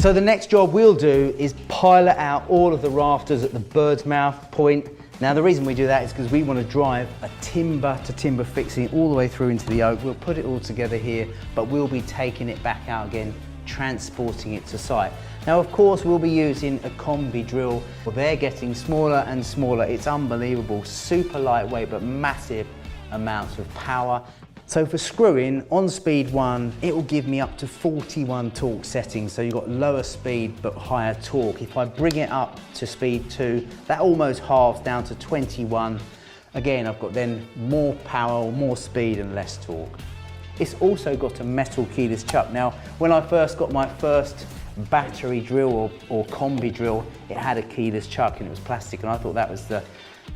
So the next job we'll do is pilot out all of the rafters at the bird's mouth point. Now the reason we do that is because we want to drive a timber to timber fixing all the way through into the oak. We'll put it all together here, but we'll be taking it back out again, transporting it to site. Now of course we'll be using a combi drill. Well, they're getting smaller and smaller. It's unbelievable, super lightweight but massive amounts of power. So for screwing, on speed 1, it will give me up to 41 torque settings. So you've got lower speed but higher torque. If I bring it up to speed 2, that almost halves down to 21. Again, I've got then more power, more speed and less torque. It's also got a metal keyless chuck. Now, when I first got my first battery drill or combi drill, it had a keyless chuck and it was plastic, and I thought that was the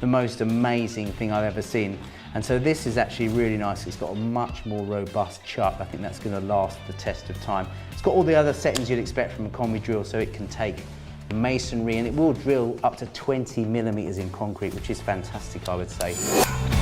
most amazing thing I've ever seen. And so this is actually really nice. It's got a much more robust chuck. I think that's going to last the test of time. It's got all the other settings you'd expect from a combi drill, so it can take masonry and it will drill up to 20 millimeters in concrete, which is fantastic, I would say.